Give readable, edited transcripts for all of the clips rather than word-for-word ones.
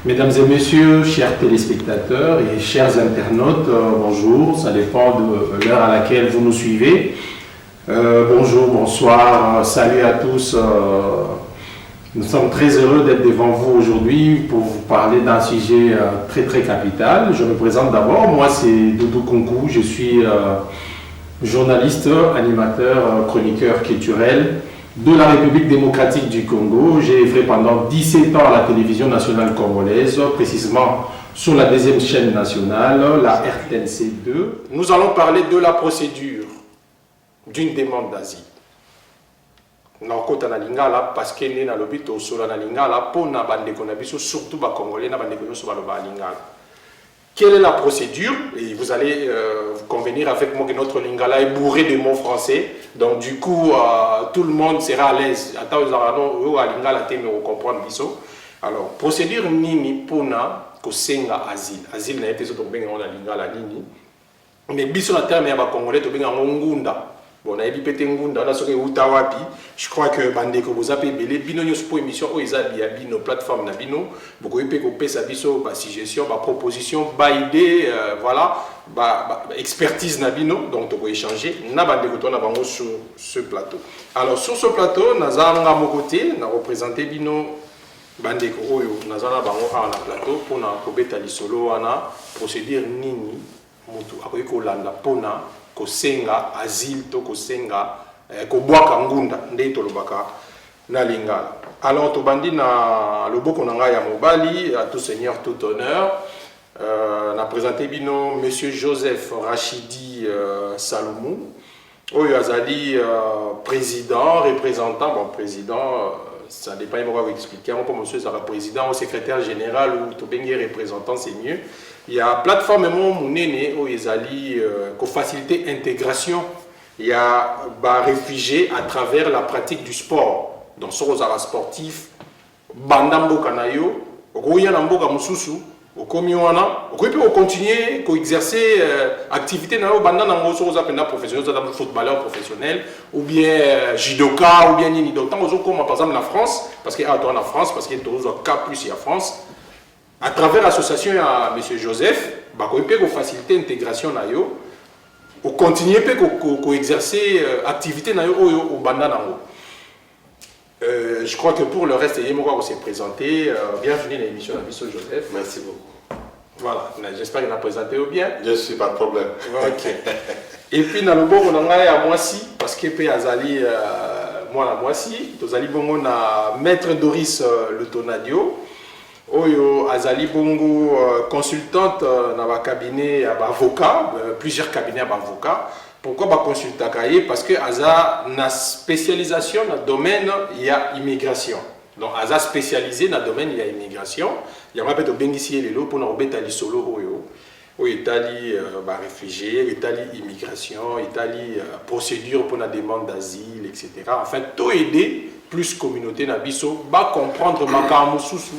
Mesdames et messieurs, chers téléspectateurs et chers internautes, bonjour, ça dépend de l'heure à laquelle vous nous suivez. Bonjour, bonsoir, salut à tous. Nous sommes très heureux d'être devant vous aujourd'hui pour vous parler d'un sujet très capital. Je me présente d'abord, moi c'est Doudou Kunku, je suis journaliste, animateur, chroniqueur culturel de la République démocratique du Congo. J'ai œuvré pendant 17 ans à la télévision nationale congolaise, précisément sur la deuxième chaîne nationale, la RTNC2. Nous allons parler de la procédure d'une demande d'asile. Nakota na lingala parce que né na lobito sur la lingala pour na bande konabiso surtout ba congolais na bande konabiso ba lingala. Quelle est la procédure? Et vous allez convenir avec moi que notre lingala est bourré de mots français. Donc du coup, tout le monde sera à l'aise. Alors, procédure nini pona kosenga asile. Asile na été so to benga na lingala nini. Mais biso na terme ya ba congolais to benga ngunda. Bon, on a dit pété ngunda, on a sauté utawapi. Je crois que bandeko vous appelez belé bino nyos pour émission o izabi ya bino plateforme na bino. Beaucoup épé ko pesa biso ba suggestion, ba proposition, ba idée, voilà, ba expertise na bino. Donc on peut échanger. Na bandeko to na bango sur ce plateau. Alors sur ce plateau, nazanga mo côté, na représenter bino bandeko oyo, nazana bango na plateau pour na kobeta lisolo wana procédure nini mutu akoyi ko landa pona kosenga asile to kosenga kobwaka ngunda nde tolobaka na lingala. Alors tobandi na loboko na ngai ya mobali, à tout seigneur tout honneur, na présenté bino monsieur Joseph Rachidi Salomon oyo azali président, représentant, bon président ça dépend de moi vous expliquer, on peut monsieur sera président ou secrétaire général ou tobengi représentant c'est mieux. Il y a une plateforme où ils faciliter l'intégration. Il y a des réfugiés à travers la pratique du sport. Donc, sur les sportifs, bandambo kanayo, okoya namboka mususu, okomiwana, okope continuer à exercer activité na bandana ngo sur les appels professionnels, footballeur professionnel ou bien judoka ou bien nini. Donc, tant comme par exemple la France, parce qu'il y a en France, parce qu'il y a un cas plus il y a France. À travers l'association à M. Joseph, on peut faciliter l'intégration, on continue à exercer l'activité au Banda. Je crois que pour le reste, on s'est présenté. Bienvenue à l'émission de M. Joseph. Merci beaucoup. Voilà, j'espère qu'il a présenté bien. Je suis pas de problème. Ok. Et puis, dans le bon, on a à Moissy, parce que Azali, moi, à Moissy, on a Maître Doris Le Tonadio. Oyo Azali Bongo consultante dans le cabinet d'avocats, plusieurs cabinets d'avocats. Pourquoi pas consulter? Parce que Aza na spécialisation dans le domaine il y a immigration. Donc Aza spécialisé dans le domaine il y a immigration. Il y a un peu de bénéficier les lots pour nous remettre les solo oyo. Au Italie réfugiés, Italie immigration, Italie procédure pour la demande d'asile, etc. Enfin tout aider plus communauté na biso ba comprendre makamu susu.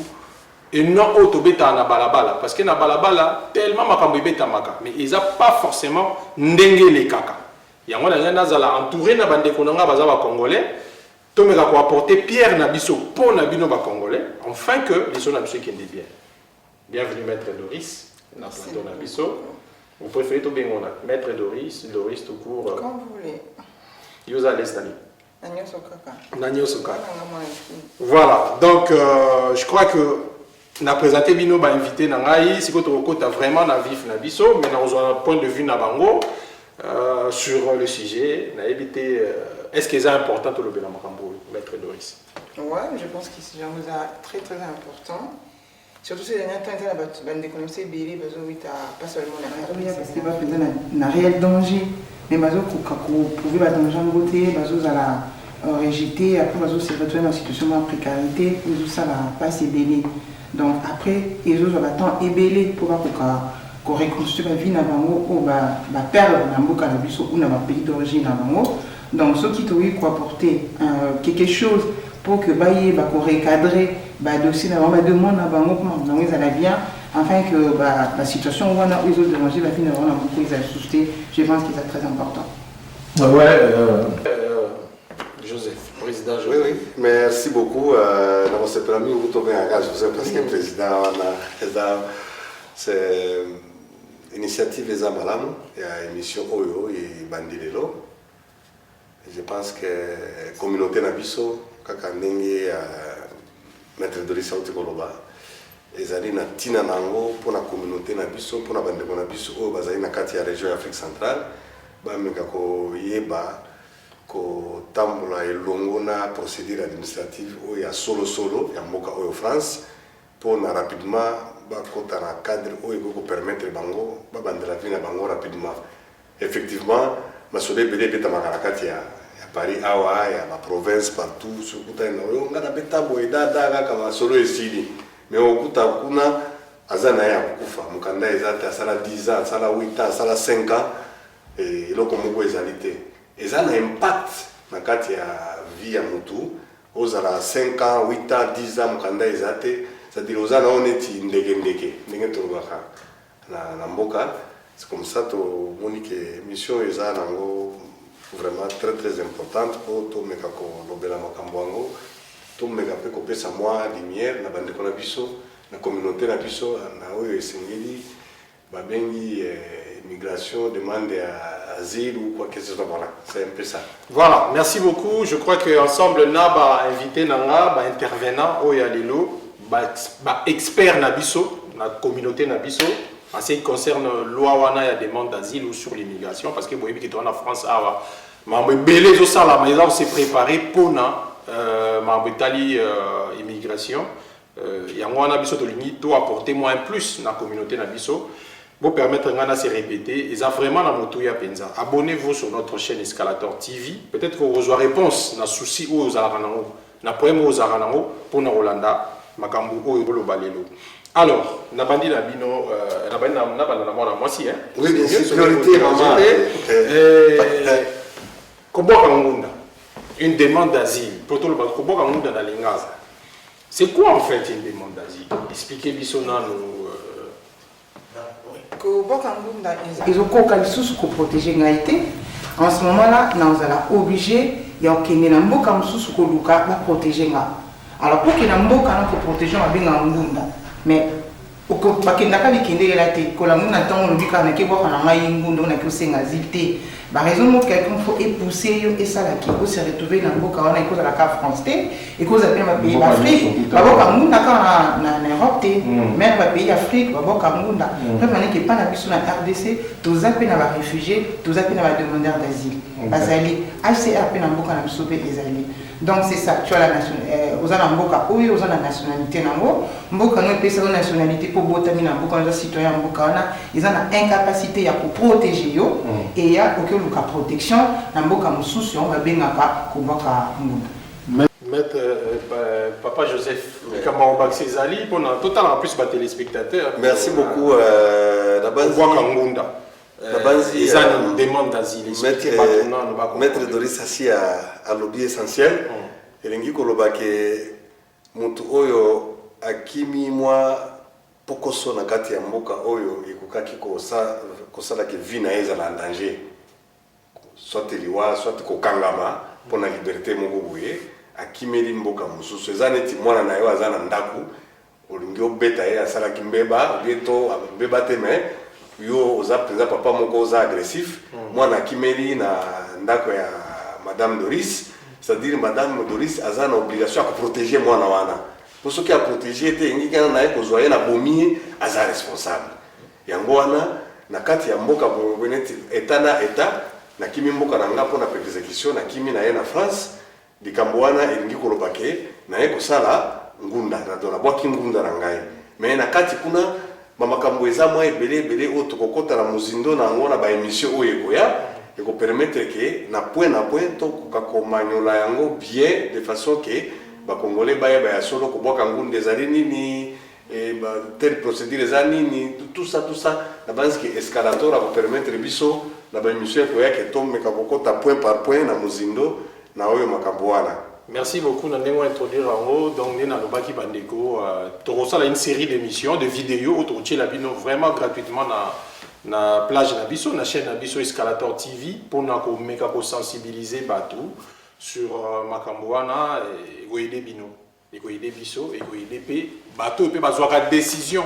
Et non autobeta na balabala parce que na balabala tellement makambo beta maka mais ils a pas forcément ndenge les kaka yango na nazala entouré na bande konanga baza ba congolais to meka ko apporter pierre na biso pour na bino ba congolais enfin que biso na biso qui est bien. Bienvenue maître Doris na plateau na biso. Vous préférez to bengona maître Doris tout court comme vous voulez. Yosa Lestani Nanyo Sokaka. Voilà donc je crois que na présenté bino ba invité na ngai siko to kota vraiment na vif na biso mais na un point de vue na bango sur le sujet na éviter est-ce que c'est important to le bela makambo maître Doris? Ouais, je pense que c'est très important. Surtout ces derniers temps, il y a des connaissances belé pas seulement la parce que pas un réel danger mais bazo ko pouvoir ba danger ngoté bazo za la rejeter après bazo se retrouver dans une situation de précarité ou ça va pas c'est belé. Donc après, ils ont temps ébélé pour reconstruire la vie na bango ou perdre na mboka na biso ou na pays d'origine na bango. Donc ceux qui doivent apporter quelque chose pour que bailler recadrer dossier na bango demande na bango comment ils allaient bien afin que la situation où on a ils ont dérangé la vie na bango beaucoup ils allaient souster. Je pense que c'est très important. Ouais. Joseph, président Oui, Joseph. oui. Merci beaucoup. Dans ce premier vous tombez à gage, Joseph, parce que président, c'est initiative des Amalam, il y a émission Oyo et Bandilelo. Je pense que la communauté Nabiso, Kakandenge, Maître Doris Koloba, ils allaient na tina nango pour la communauté Nabiso, pour la bande de Nabiso, au Bazaï Nakati, la région Afrique centrale, Bamekako Yeba. Ko tambola elongo na procédure administrative oyo ya solo ya mboka oyo France pour na rapidement bakota na cadre oyo ko permettre bango babandela vie na bango rapidement. Effectivement masolo ebele beta makarakati ya Paris awa ya ma province partout sukuta na oyo ngana beta boy dada kaka masolo esili mais okuta kuna azana ya kufa mukanda ezata sala 10 ans sala 8 ans sala 5 ans et eloko moko ezalité. Et ça a un impact dans la vie à Moutou. Aux 5 ans, 8 ans, 10 ans, c'est-à-dire aux ans, on est c'est comme ça que mission est vraiment très très importante pour tout le monde. Tout le monde peut sa moi lumière, la bande de la communauté, la immigration, demande asile ou quoi que ce soit. Voilà, c'est un peu ça. Voilà, merci beaucoup. Je crois qu'ensemble, nous avons invité Nanga, intervenant, Oyalilo, expert Nabiso, la communauté Nabiso, en ce qui concerne loi wana ya demande d'asile ou sur l'immigration, parce que vous voyez que en France, on s'est préparé pour l'immigration. Il y a un Nabiso qui apporter moins plus dans la communauté Nabiso. Pour permettre de se répéter, ils ont vraiment la motoya penza. Abonnez-vous sur notre chaîne Escalator TV. Peut-être que vous aurez réponse na souci ou aux aranango, na problème aux aranango pour na Rolanda, makambu ou ebolo balelo. Alors, na bandi na bino, na bandi na mona moisi hein. Oui, bien sûr, priorité maman. Koboka ngunda, une demande d'asile. Pour tout le monde, koboka ngunda na lingaza. C'est quoi en fait une demande d'asile? Expliquez bisona nous. Ils ont protéger Ngaïté. En ce moment-là, nous sommes obligés de protéger. Alors, pour que nous protéger, mais par raison quelqu'un faut épouser et ça là qui peut se retrouver dans beaucoup on a cause la carte française et cause appelle ma pays d'Afrique babo kamunda na Europe même ma pays d'Afrique babo kamunda même on est pas na biso na RDC tous appels na réfugiés tous appels na demandeurs d'asile bazali HCR pe na mboka na biso pe ezali donc c'est ça tu as la nationalité aux ana mboka oyo aux ana nationalité nango mboka no pesa na nationalité pour botami na mboka na citoyen mboka na ils ont incapacité ya pour protéger yo et ya la protection na mboka mususu on va bengaka kobaka ngunda. Maître Papa Joseph Kamara Césali pour total en plus téléspectateurs. Merci beaucoup la base ngunda. La base ils ont une demande d'asile. Maître Doris Assi a lobby essentiel. Elengi koloba ke mutu oyo akimi mwa pokoso na kati ya mboka oyo ekukaki kosala ke vie na eza en danger. Soit liwa soit kokangama pour la liberté moko boye akimeli mboka mususu ezaneti mwana na yo azana ndaku olingi obeta ye asala kimbeba bieto mbeba teme yo oza penza papa moko oza agressif mwana akimeli na ndako ya madame Doris, c'est-à-dire madame Doris azana obligation à protéger mwana wana pour ce qui a protégé te ngi kana na ye kozwa ye na bomi aza responsable yango wana na kati ya mboka boneti etana eta na kimi mboka na nga pona exécution na kimi na ye na France likambo wana elingi koloba ke na ye kosala ngunda na dona bwaki ngunda na ngai mais na kati kuna mamakambo eza mwa ebele oyo tokokota na mozindo na yango na baémission oyo ekoya ekopermettre ke na point tokoka komanyola yango bien de façon ke bakongole bayeba ya solo kobwaka ngunda ezali nini telle procédure eza nini tout ça na base ke escalator akopermettre biso na baémission ekoya ke tomeka kokota point par point na mozindo na oyo makambo wana. Merci beaucoup. Nous allons introduire en haut. Donc, nous allons une série d'émissions, de vidéos autour de la vraiment gratuitement na plage Nabiso, na chaîne Nabiso Escalator TV pour nous sensibiliser tout. sur Makambouana et Goïde Bino. Et Goïde Bisso et Goïde P. Bateau et Bazouaka décision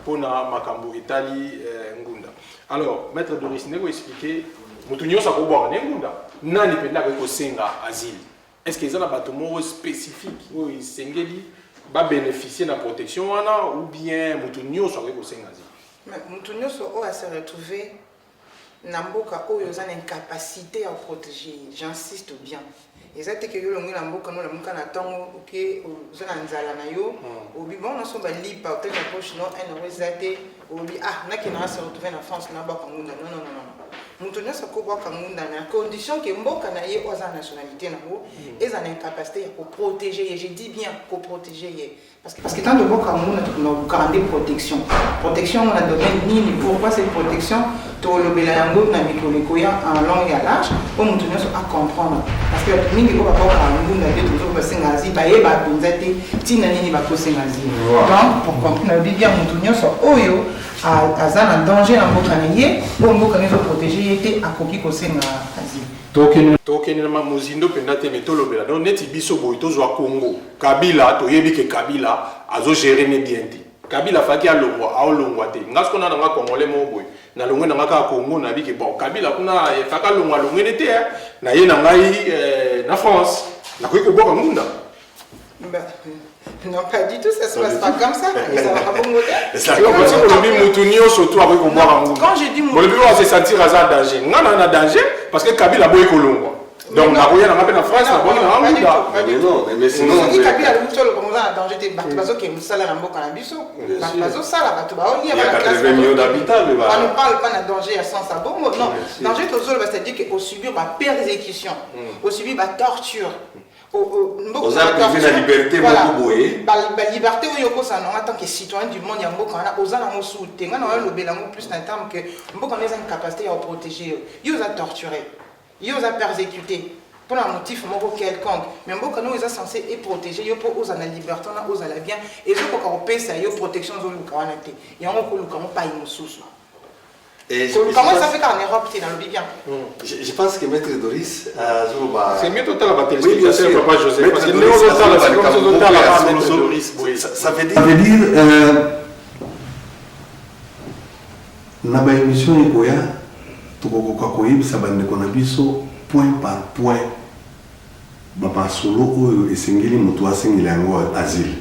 pour Makambo Italie Ngunda. Alors, Maître Doris, vous expliquer, Moutounio Sakobo Ngunda. Nani peut dire que c'est un asile. Est-ce qu'il y a un bateau spécifique où il va bénéficier de la protection ou bien Moutounio soit que c'est un asile? Moutounio soit se retrouver Namboka où il y a une incapacité à protéger. J'insiste bien. Exactement que yo longi Namboka no lamuka na tango que zana nzala na yo obi bon na so ba lipa au tel poche non un resate obi na ki na se retrouver en France na ba kangunda non. Moutounio soit ko ba kangunda na condition que mboka na ye oza nationalité na ho et za incapacité pour protéger. Je dis bien pour protéger. Parce que tant de mboka muna no garder protection on a domaine ni pourquoi cette protection to le belayango na mikolo ya en long et large pour Moutounio soit à comprendre parce que mingi ko ba ko ngunda de toujours ba singazi ba ye ba binzate tina nini ba ko singazi donc pour comprendre bien Moutounio soit oyo azana danger na mboka na ye pour mboka ne so protéger était akoki ko singazi Token na muzindo pendate metolobela donc neti biso boy tozwa Congo Kabila to yebi ke Kabila azo gérer ne bien ti Kabila faki a longwa te ngasko na nga Congolais mo boy na longwe na nga Congo na bi ke bon Kabila kuna faka longwa ne te na ye na ngai na France na ko boka ngunda. Non, pas du tout, ça se passe pas comme ça. Ça va pas bon quand je dis Moutounio, c'est sentir hasard danger. On a danger parce que Kabila boy kolongwa. Donc na koya na ngapena France na bonne na ngunda. Mais sinon Kabila le solo comme ça danger te bato ke musala na mboka na biso. Bato sala bato ba oli ba 80 millions d'habitants mais on ne parle pas de danger à sens à bon mot. Non, danger to solo c'est-à-dire que au subir ba persécution, au subir ba torture. Aux armes la liberté, la liberté en tant que citoyen du monde, il y a plus d'un terme que une capacité à protéger, ils ont torturé, ils ont persécuté pour un motif quelconque. Mais ils sont censés protéger, ils ont la liberté, ils ont la bien, et ils ont une protection de l'Ukraine. Ils ont pas une sous. Comment ça fait qu'en Europe, tu es dans le bien? Je pense que Maître Doris a... C'est mieux total la bataille. Oui, bien sûr, Papa Joseph. Parce que ça veut dire... Na ba émission ikoya tokokoka koyebisa bandeko na biso point par point bapasolo oyo esengeli moto asengeli yango asile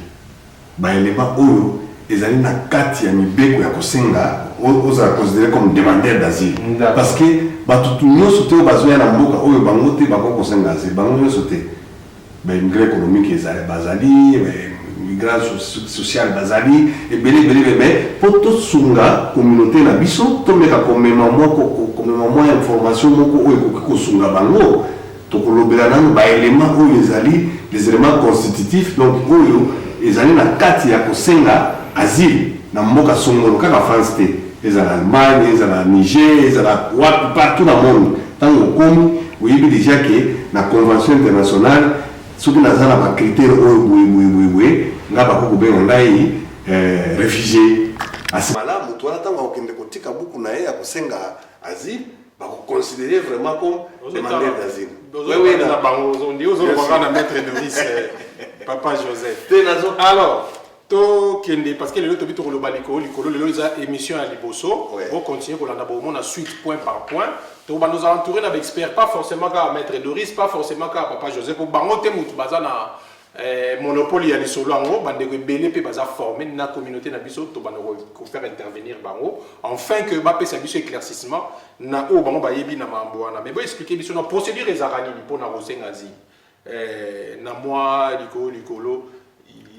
baelema oyo ezali na kati ya mibeko ya kosenga oza considéré comme demandeur d'asile parce que batutu nyonso te bazoya na mboka oyo bango te bako kosenga asile bango nyonso te baimmigré économique ezali bazali migrant social bazali ebele mais po tosunga communauté na biso tomeka komema mwa information moko oyo ekoki kosunga bango tokolobela nano baelema oyo ezali les éléments constitutifs donc oyo ezali na kati ya kosenga asile na mboka songolo kaka France te ezala Allemagne ezala Niger ezala partout dans le monde tango komi oyebi déjà que na convention internationale soki naza na bakritère oyo boye nga bakoko benga ngai réfugié asimala moto wana ntango akokende kotika buku na ye ya kosenga asile bakoconsidérer vraiment comme demandeur d'asile. Papa Joseph. Alors, parce que le tobi to koloba likolo lelo eza émission à liboso on continue ko landa bomona suite point par point to ba nous entourer avec experts pas forcément ka Maître Doris pas forcément ka Papa Joseph pour bango te mutu bazana monopole ya lisolo ngo bande ko belé pe baza former na communauté na biso to bana ko faire intervenir bango enfin que ba pesa biso éclaircissement na o bango ba yebi na mambo wana mais bo expliquer biso na procédure ezarani pour na rosengazi na moi likolo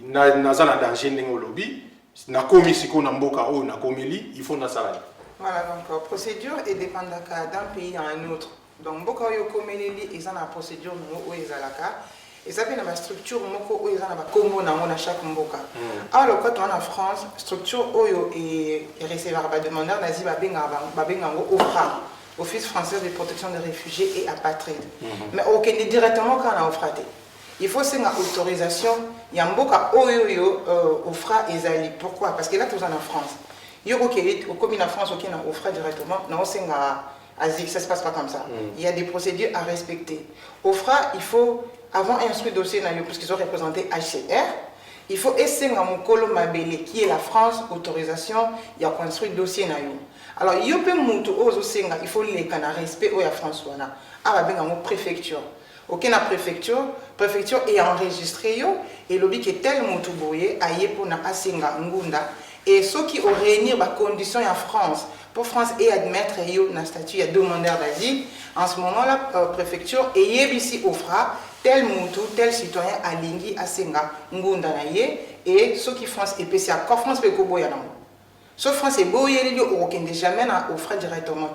naza na danger ndenge olobi nakomi siko na mboka oyo nakomeli il faut nasala. Voilà, donc procédure et dépendaka d'un pays à un autre. Donc mboka oyo komeleli eza na procédure oyo ezalaka eza pe na ba structure moko oyo eza na ba kombo nango na chaque mboka. Alors quand on est en France, structure oyo et recevoir ba demandeur nazi ba bengango OFRA, Office français de protection des réfugiés et apatrides. Mais okende directement quand on a OFRA. Il faut une autorisation. Il y a un boka oyo OFRA ezali. Pourquoi? Parce que là, tu es en France. Il y a une commune en France qui a OFRA directement. Non, c'est asile, ça se passe pas comme ça. Il y a des procédures à respecter. OFRA, il faut, avant instruire dossier, puisqu'ils ont représenté HCR, il faut essayer mon colo mabele, qui est la France, autorisation, il y a construit dossier. Alors, il y a il faut les respect au France. Il y a préfecture. Ok, la préfecture est enregistrée et le but est tel mutu boye aye pour na asenga ngunda et ceux qui ont réuni les conditions en France pour France et admettre yo na statut de demandeur d'asile en ce moment la préfecture et ici offra tel mutu tel citoyen alingi asenga ngunda na ye et ceux qui France et PC à France pe ko boya na so France est boye yo aucun jamais na offra directement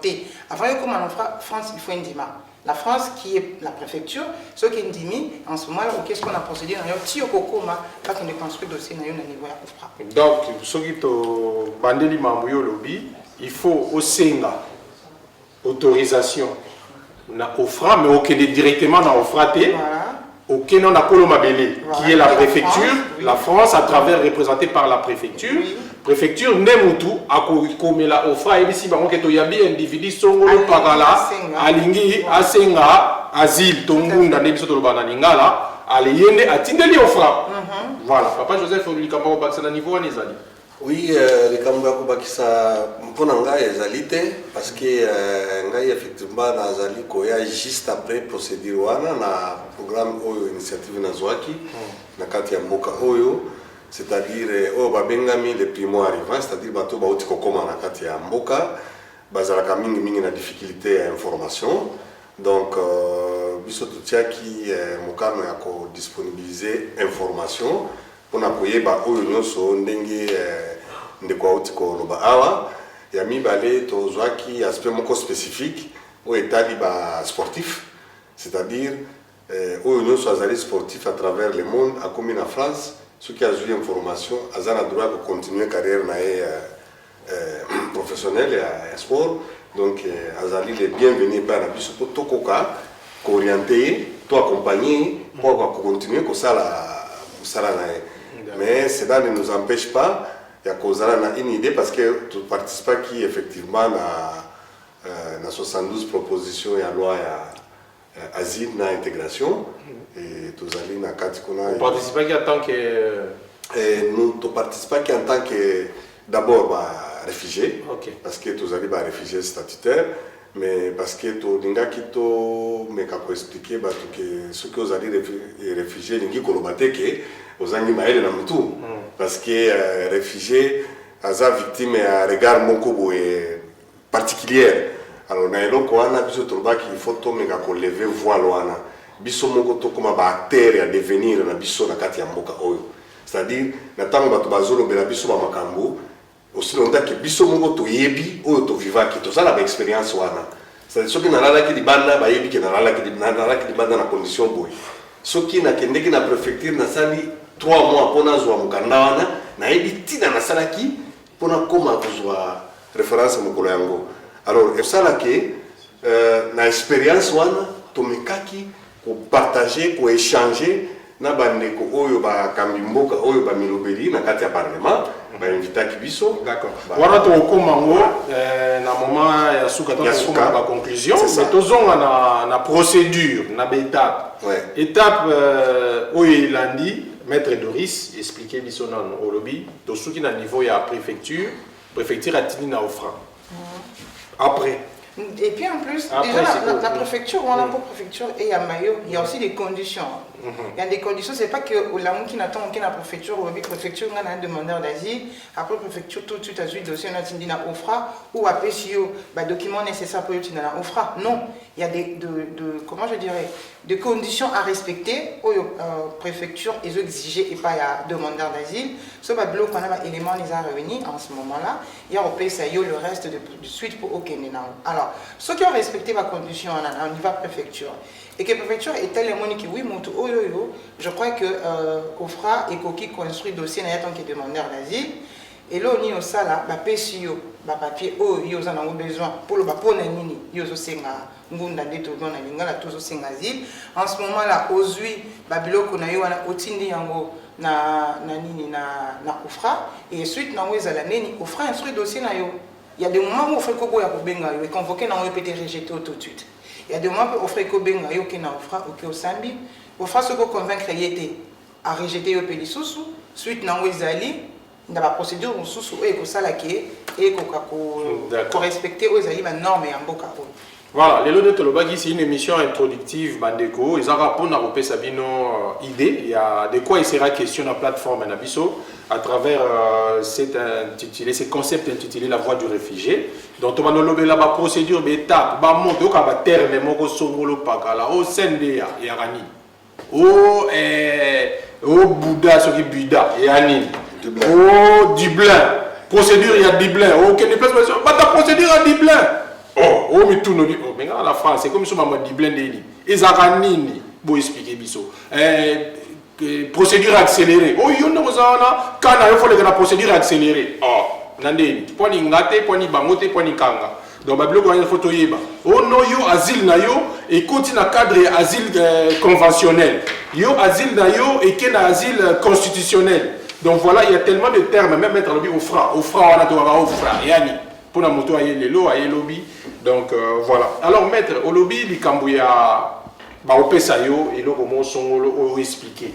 avant que comment France il faut une dima. La France qui est la préfecture, ce qui est dit en ce moment, qu'est-ce qu'on a procédé dans le tio kokoma quand on est construit dossier dans le niveau à OFRA. Donc, ce qui est au bandeli mamouyo lobby, il faut au Senga autorisation na OFRA, mais aucun directement dans OFRA T. Aucun non à Colomabélé, qui est la préfecture, la France à travers représentée par la préfecture. Préfecture Nemutu à Komela OFRA et ici bango keto yabi individu songolo pagala alingi asenga asile tongunda nebiso to bana lingala aliyende atindeli OFRA. Voilà, papa Joseph Olikamba bakisa na niveau anezali. Oui, les Kamba Kobakisa mpona ngai ezali te parce que ngai effectivement nazali koya juste après procédure wana na programme oyo initiative nazwaki na kati ya mboka oyo, c'est-à-dire oyo babengami les primo arrivants, c'est-à-dire bato bauti kokoma na kati ya mboka bazalaka mingi na difficulté ya information. Donc biso totiaki mokano ya ko disponibiliser information pona koyeba oyo nyonso ndenge ndeko auti ko loba awa ya mibale tozwaki aspect moko spécifique o etali ba sportif, c'est-à-dire oyo nyonso azali sportif à travers le monde akomi na France ceux qui a eu information azana droit de continuer carrière na professionnelle ya sport. Donc azali les bienvenus par la biso pour tokoka ko orienter to accompagner pour continuer ko sala na. Mais cela ne nous empêche pas de causer une idée parce que tu participes qui effectivement na 72 propositions et la loi asile na intégration et tous allez na katikuna. Vous participez qui en tant que nous participons qui en tant que d'abord réfugiés, parce que tous allez réfugiés statutaires, mais parce que tu n'as mais qu'à expliquer que ce que vous allez réfugiés n'ingi kolobate que aux angi maël na mutu parce que réfugiés aza victime à regard moko particulière. Alors na eloko wana biso troba qu'il faut to meka ko lever voile wana biso moko to koma ba acteur ya devenir na biso na kati ya mboka oyo, c'est-à-dire na tango bato bazolo bela biso ba makambo aussi longtemps que biso moko to yebi oyo to vivaki to sala ba expérience wana, c'est-à-dire soki na lala ki di banda ba yebi ke na lala ki di banda na condition boy soki na kendeki na préfecture na sali 3 mois pona zwa mukanda wana na yebi tina na sala ki pona koma kuzwa référence mokolo yango. Alors ça que na expérience wana to mekaki ko partager ko échanger na bandeko oyo ba kambimboka oyo ba milobeli na kati ya parlement ba invitaki biso. D'accord. Wana to komango na moment ya suka to koma ba conclusion mais tozonga na procédure na ba étape. Étape oyo ilandi maître Doris expliquer biso na au lobby to suki na niveau ya préfecture atini na OFRA. Après. Et puis en plus, après, déjà la préfecture, on a pour préfecture et à Mayo, il y a aussi des conditions. Il y a des conditions, c'est pas que la qui n'attend aucune préfecture ou la préfecture, on a un demandeur d'asile, après préfecture, tout de suite, à suite dossier, on a dit na OFRA ou à PCO, documents nécessaires pour utiliser la OFRA. Non, il y a comment je dirais, des conditions à respecter aux préfecture, ils ont exigé et pas à demandeur d'asile. Ce bloc, on a un élément, les a revenus en ce moment-là. Il y a au PCO le reste de suite pour aucun. Alors, ceux qui ont respecté ma condition au niveau préfecture, et que la préfecture est tellement que oui, je crois que OFRA et Koki construit dossier en tant que demandeur d'asile. Et là, on y a ça là, PCO, papier, ils ont besoin pour le nini, ils ont senga, ngunda ndeto dans la lingala tous senga asile. En ce moment là, aujourd'hui, biloko na yo wana otindi yango na nini na OFRA et suite na weza la nini OFRA instruit dossier na yo. Il y a des moments où on fait Kobo Yakobenga, et convoqué dans le peut rejeté tout de suite. Il y a des moments où on fait Kobenga, qui n'a offra, qui au Sambi, on fera ce qu'on convaincre à rejeter le pays sous, suite dans Oezali, dans la procédure sous et que ça la qui et qu'on respecter Oezali ma norme et en boka. Voilà, les lots de Tolobagi, c'est une émission introductive, Bandeko. Ils ont répondu à Sabino idée. Il y a de quoi il sera question dans la plateforme Nabiso à travers ces concepts intitulés La voie du réfugié. Donc, on va nous lever la procédure, l'étape, on monte au terme, on va s'ouvrir au Sendéa, Yarani, au Bouddha, ce qui est Bouddha, Yarani, au Dublin. Procédure, il y a Dublin. Aucune déplacement, pas ta procédure à Dublin. Oh, mais tout nous dit, oh, mais dans la France, c'est comme si on m'a dit blindé. Ils ont nini, pour expliquer biso. Procédure accélérée. Oh, il y a quand il faut la procédure accélérée. Oh, nandé, point ni ngate, point ni bangote, point ni kanga. Donc, bablo quand il faut to yeba. Oh non, yo asile na yo et continue à cadre asile conventionnel. Yo asile na yo et ken asile constitutionnel. Donc voilà, il y a tellement de termes, même mettre le au franc, on a tout au franc, yani. Pour la moto à les lots, à lobby. Donc voilà. Alors maître, au lobby, les Cambouya, bah au Pesayo et là comment sont expliquer.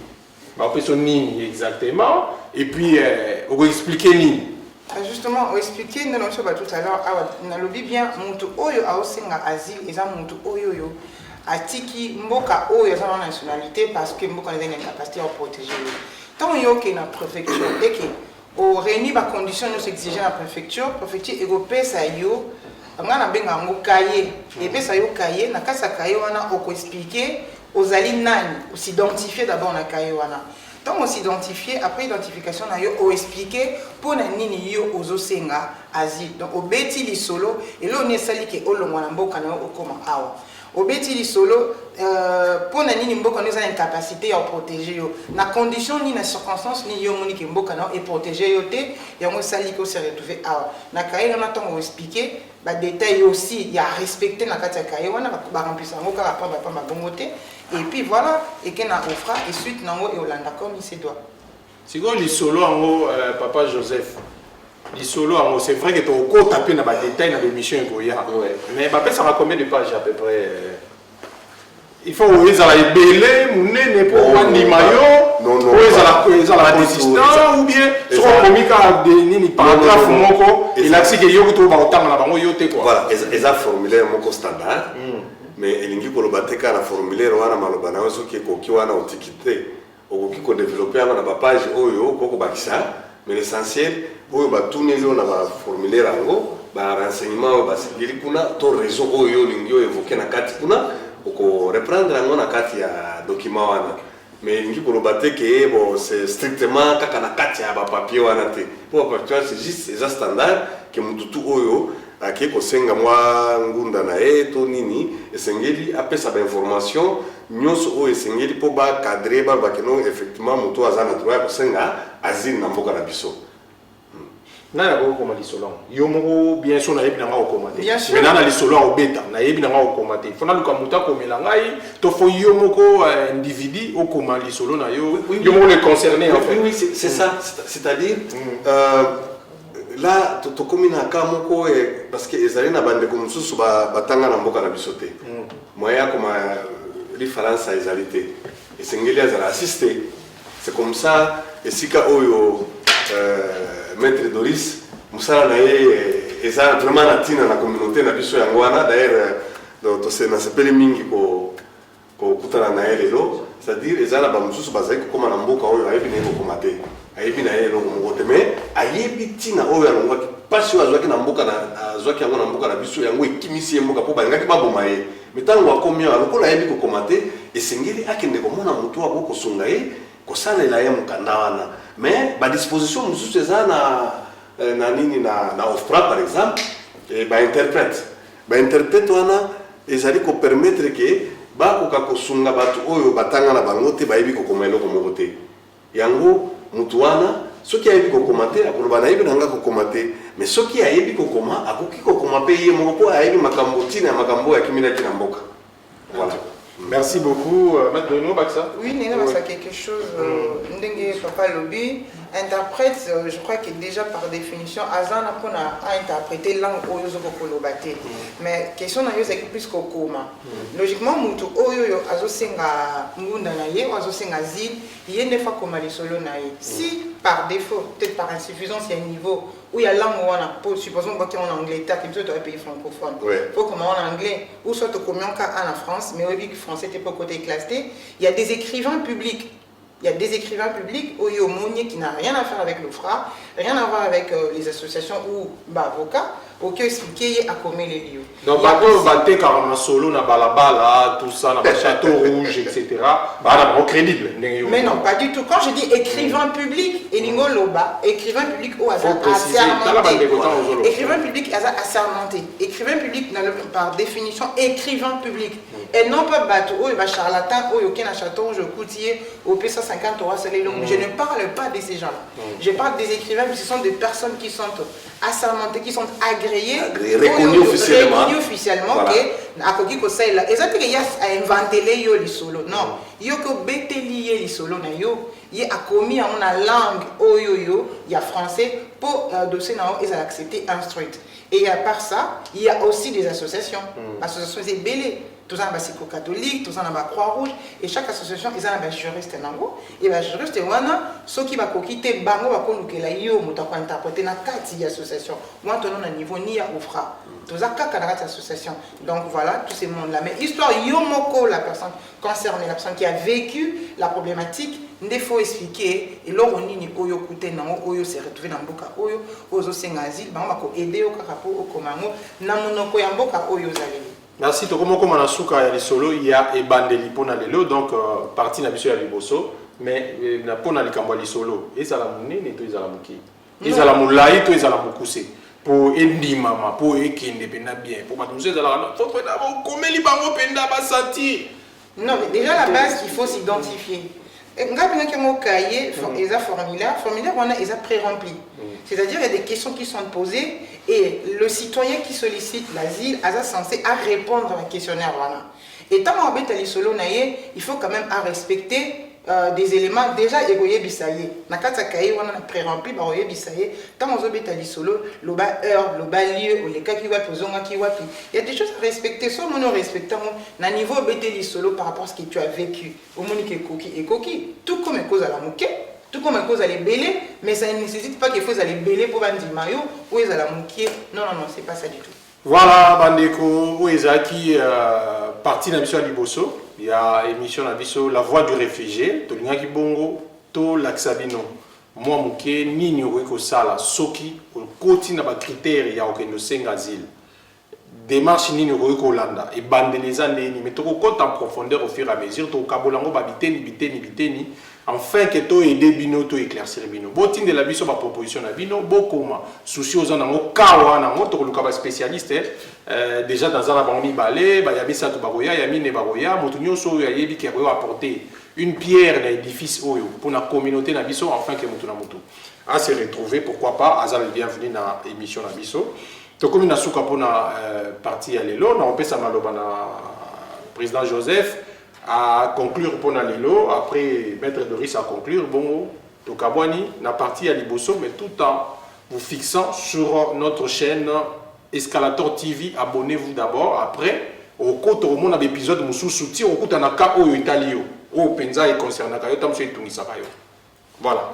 Bah au Pesayo ni exactement. Et puis on va expliquer ni. Justement, on expliquer nous l'avons tout à l'heure. Dans le lobby bien, moto oyo a aussi un asile et ça moto oyo yo. Atiki mboka oyo a sa nationalité parce que mboka a une capacité à protéger. Tant yo qui est dans la préfecture et qui au réunir les conditions nous exiger la préfecture européenne ça yo on a bien un cahier et puis ça yo cahier na kasa cahier on a expliquer aux ali nani ou s'identifier d'abord na cahier wana donc on s'identifier après identification na yo o expliquer pour na nini yo ozosenga asile donc au beti li solo et là on est sali que olongwa na mboka na o koma awa au beti li solo pour na nini mboka nous a une capacité à protéger yo na condition ni na circonstance ni yo moni ke mboka na et protéger yo te ya mo sali ko se retrouver awa na kaye na tongo expliquer ba détail aussi il y a respecter na kati ya kaye wana ba remplir ça ngoka ba bongote et puis voilà et que na offra et suite nango et olanda comme il se doit sigo li solo en papa Joseph li solo en c'est vrai que tu au taper na ba détail na l'émission Goya mais ba ça va combien de pages à peu près il faut qu'ils aient belé, mouné, pour wandi mayo, ou ils ont la consistance, ou bien soit commis car des paragraphes moko, et là c'est que yo to ba otanga na bango yo te quoi. Voilà, ils ont formulaire moko standard, mais elingi ko lobateka na formulaire wana maloba na so ki ko ki wana otikite, o ki ko développer na ba page oyo koko bakisa, mais l'essentiel oyo ba tuneli na ba formulaire ango, ba renseignement ba sigili kuna to réseau oyo lingi yo évoquer na kati kuna. Pour reprendre la carte ya document wana mais ngi ko lobate ke bon c'est strictement kaka na carte ya ba papier wana te pour papier c'est juste les standards que mututu oyo ake ko senga mwa ngunda na to nini esengeli apesa ba information nyonso oyo esengeli po ba cadrer ba keno effectivement mutu azana droit ko senga asile na mboka na biso. Na ko koma lisolon yo moko bien sûr na yebi na ngao koma te mais na lisolon au beta na yebi na ngao koma te fona luka muta ko melangai to fo yo moko individu au koma lisolon na yo yo moko le concerné en fait oui c'est ça c'est-à-dire là to komina ka moko parce que ezali na bande ko mususu batanga na mboka na bisote moya comme les français ezalité et sengeli azala assister c'est comme ça et sika oyo Maître Doris, Moussa et ça vraiment la tina la communauté na biso yangwana d'ailleurs to se na sepeli mingi ko kutana na ele lo c'est-à-dire ezala ba mususu bazai ko koma na mboka oyo ayebi ne ko komate ayebi na ele lo ngote mais ayebi tina oyo alongwa pasi azwaki na mboka na azwaki yango na mboka na biso yango ekimisi mboka po bangaki baboma ye mitango akomia alokola ayebi ko komate esengeli akende ko mona mutu abo ko sunga ye ko salela ye mukanda wana mais ba disposition mususu ezana na nini na OFPRA par exemple et ba interprète wana ezali ko permettre que ba ko kakosunga batu oyo batanga na bango te ba yebi ko komelo ko mokote yango mutu wana soki ayebi ko komate akoloba na yebi nanga ko komate mais soki ayebi ko koma akoki ko koma pe ye moko po ayebi makambo tina makambo ya kimina kina mboka voilà. Merci beaucoup, Maître Bruno Baksa. Oui, Néna, c'est quelque chose, Ndenge Papa Lobby, interprète, je crois que déjà par définition, Azana a interprété langue Oyo Kolobate. Mais question na yo c'est plus kokoma. Logiquement, mutu Oyo Azo Senga Munda Naye, Azo Senga Zil, il y a une fois comme les solo Naye. Si par défaut, peut-être par insuffisance, il y a un niveau où il y a langue où on a, supposons qu'on est en anglais, t'as quelque chose dans les pays francophones. Il faut comment en anglais, ou soit au commun cas en France, mais oui, que français t'es pas côté classé. Il y a des écrivains publics. Il y a des écrivains publics, Oyo Mounier, qui n'a rien à faire avec le FRA, rien à voir avec les associations ou avocats, auquel expliquer à commettre les lieux. Donc, par contre, carrément solo, na balabala, tout ça, na château rouge, etc. Bah, crédible. Mais non, pas du tout. Quand je dis écrivain public, Elingo Loba, écrivain public ou assermenté. Écrivain public assermenté. Écrivain public, par définition, écrivain public. Et non pas bateau, ou charlatan, ou aucun château rouge, coutier, au P 150 euros, je ne parle pas de ces gens-là. Je parle des écrivains, mais ce sont des personnes qui sont assermentées, qui sont agréées, reconnues officiellement. Voilà. Et ça, il y a inventé les solo. Non, il y a que les solo, il y a commis en langue oyoyo, il y a français pour dossier ils ont accepté instruite. Et à part ça, il y a aussi des associations. Associations c'est belé. Tous en bas catholique, tous en bas Croix-Rouge, et chaque association ils ont un juriste nango, et le juriste wana ceux qui va quitter bango va kolukela yo mutako interpréter na kati association. Moi ton na niveau ni ya ofra. Tous en kaka na association. Donc voilà tous ces mondes là. Mais histoire yo moko la personne concernée, la personne qui a vécu la problématique, il faut expliquer et là on ni oyo kute nango oyo se retrouver dans mboka oyo ozo senga asile bango ba ko aider au kakapo au komango na monoko ya mboka oyo zaleli. Merci. Comme on a souka ya solo, il y a ebandeli pona lelo donc partie na biso ya liboso, mais na pona likambo li solo. Ezala munene to ezala muki. Ezala mulai to ezala mukuse. Pour endima ma pour ekende pena bien. Pour ba nous ezala faut d'abord comme li bango penda ba sentir. Non, mais déjà la base il faut s'identifier. Ngapi na kemo cahier, ils ont formulaire, on a ils ont pré-rempli. C'est-à-dire il y a des questions qui sont posées et le citoyen qui sollicite l'asile est censé répondre à un questionnaire. Et tant qu'on habite à l'isolo, il faut quand même respecter des éléments déjà égoyés bisaye. Nakata cahier on a pré-rempli baroye bisaye. Tant qu'on habite à l'isolo, le bas heure, le bas lieu, les cas qui va poser qui va. Il y a des choses à respecter. Soit on respecte na niveau habite l'isolo par rapport à ce que tu as vécu. Au monique et coquille, tout comme une cause à la mouquet. Tout comme une cause à les bêler, mais ça ne nécessite pas qu'il faut aller bêler pour vendre du maillot ou ils allaient mouquer. Non, c'est pas ça du tout. Voilà, Bandeko, où est qui parti dans l'émission Liboso. Il y a émission Liboso, La Voix du réfugié, Tolingaki Bongo, To Laxabino. Moi, Mouké, Nini Oiko Sala, Soki, Koti na ba critères, il y a aucun senga asile. Démarche Nini Oiko Landa, et Bandeleza Neni, mais tu compte en profondeur au fur et à mesure, tu Kabolango, Biteni. Enfin, que tu aides Bino, tu éclaircir Bino. Botin de la biso, ma proposition à Bino, beaucoup souci aux gens, Kawa, tu es spécialiste, déjà dans un abandon balé, Yabisa Tubaroya, Yamine Baroya, Motunio So, Yabi qui a apporté une pierre dans l'édifice pour la communauté Nabiso, enfin que Motunamotu. À se retrouver, pourquoi pas, Azal est bienvenu dans l'émission Nabiso. Donc, comme nous avons parti à l'élo, on peut s'amallober président Joseph à conclure pour Nalilo, après Maître Doris à conclure, bon, donc Abouani n'a parti à Liboso, mais tout en vous fixant sur notre chaîne Escalator TV, abonnez-vous d'abord, après, au côté au monde épisode Moussou Souti, au côté Naka au Italio, au Penza et concernant Kayo, tam sur Tunis Sakayo. Voilà.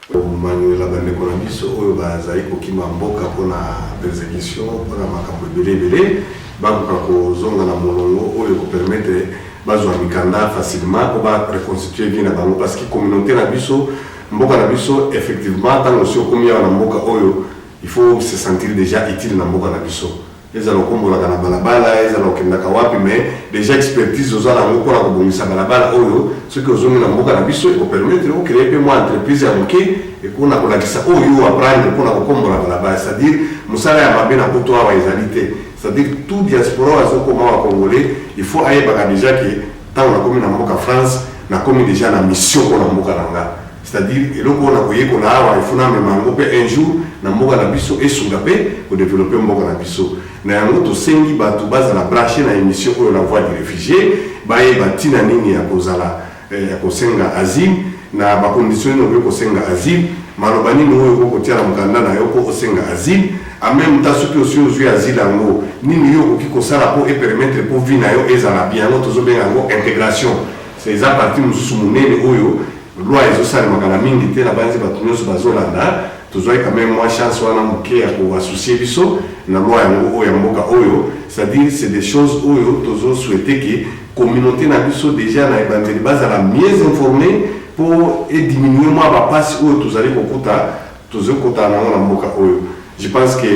Manuel Abandeko na biso oyo bazali kokima mboka mpona persécution mpona makambo ebele bakoka kozonga na molongo oyo kopermettre bazwa mikanda facilement po bareconstituer vie na bango parce que communauté na biso mboka na biso effectivement ntango osi okomi awa na mboka oyo il faut se sentir déjà utile na mboka na biso ezala okombolaka na balabala ezala okendaka wapi mais déjà expertise oza nango mpona kobongisa balabala oyo soki ozongi na mboka na biso ekopermettre okreye mpe mwa entreprise ya moke epona kolakisa oyo aprendre mpona kokombola balabala c'est-à-dire mosala ya mabe na poto awa ezali te c'est-à-dire tout diaspora azokoma wa congolais il faut ayebaka déjà ke ntango nakomi na mboka France nakomi déjà na mission mpona mboka na nga c'est-à-dire eloko oyo nakoyekola awa il faut namema yango mpe un jour na mboka na biso esunga mpe kodeveloppe mboka na biso na yango tosengi bato bazala branche na émission oyo La Voix du réfugié bayeba ntina nini ya kozala ya kosenga asile na bakondition nini okoki kosenga asile maloba nini oyo okotia na mokanda na yo po osenga asile en même temps soki osi ozwi asile yango nini yo okoki kosala po epermettre po vi na yo ezala bien yango tozobenga yango intégration c'est eza parti mosusu monene oyo loi ezosalemaka na mingi te na banzi bato nyonso bazolanda tozwaki quand même moi chance wana moke ya koassocie biso na loi yango oyo ya mboka oyo c'est-à-dire c'est des choses oyo tozosouhaite ke communauté na biso déjà na ebandeli bazala mieux informé pour diminuer moi bapasi oyo tozali kokuta tozokota nango na mboka oyo. Je pense que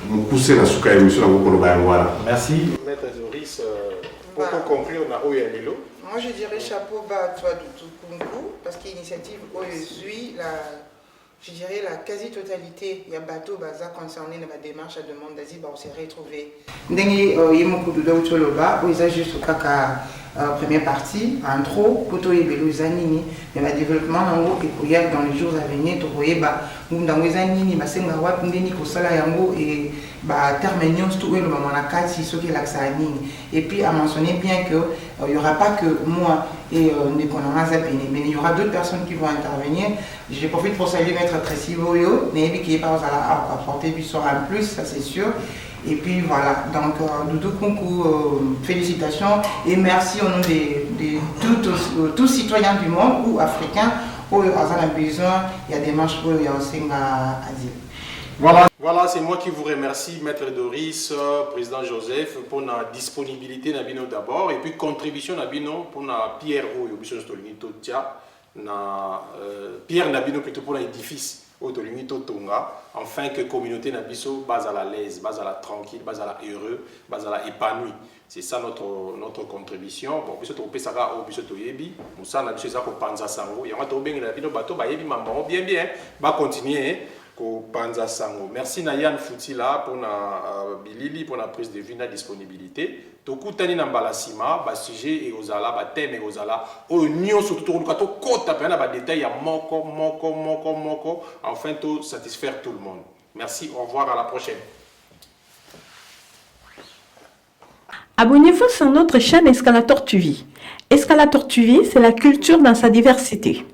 mokuse na suka émission nango koloba yango wana. Merci Maître Doris. Pour conclure na oyo ya lelo. Moi je dirais chapeau bas à toi Doudou Kunku parce qu'initiative OESUI je dirais la quasi-totalité des bateaux concernés dans la démarche à demande d'asile, on s'est retrouvés. Ndenge yemoku Doudou Choloba, où ils ont juste au caca première partie, en trop, poto et beluzanini, mais le développement en haut et dans les jours à venir, tu voyais, dans les années, senga wap, ndeni kosala yango et terminions tout le moment la case, si ce qui est l'axanini. Et puis à mentionner bien que il n'y aura pas que moi et mais il y aura d'autres personnes qui vont intervenir. Je profite pour saluer Maître Tracy Boyo, qui est pas à apporter du soir en plus, ça c'est sûr. Et puis voilà, donc Doudou Kunku, félicitations et merci au nom de tous citoyens du monde ou africains où ils ont besoin, il y a des marches où il y a aussi un asile. Voilà, c'est moi qui vous remercie, Maître Doris, Président Joseph, pour la disponibilité d'abord et puis contribution pour la pierre Pierre Nabino plutôt pour l'édifice afin que la communauté Nabiso base à la l'aise, base à la tranquille, base à la heureux, base à la épanouie. C'est ça notre contribution. Bon, biso to pesa ka o biso to yebi, musa na biso za ko panza sango. Ya mato bengi na bino bato ba yebi mambo bien ba continuer ko panza sango. Merci na Yann Foutila pour na bilili pour la prise de vue na disponibilité. Tokutani na mbalasima ba sujet et ozala ba thème et ozala o nyon surtout to ko to kota pe na ba détail ya moko afin de satisfaire tout le monde. Merci, au revoir, à la prochaine. Abonnez-vous sur notre chaîne Escalator TV. Escalator TV, c'est la culture dans sa diversité.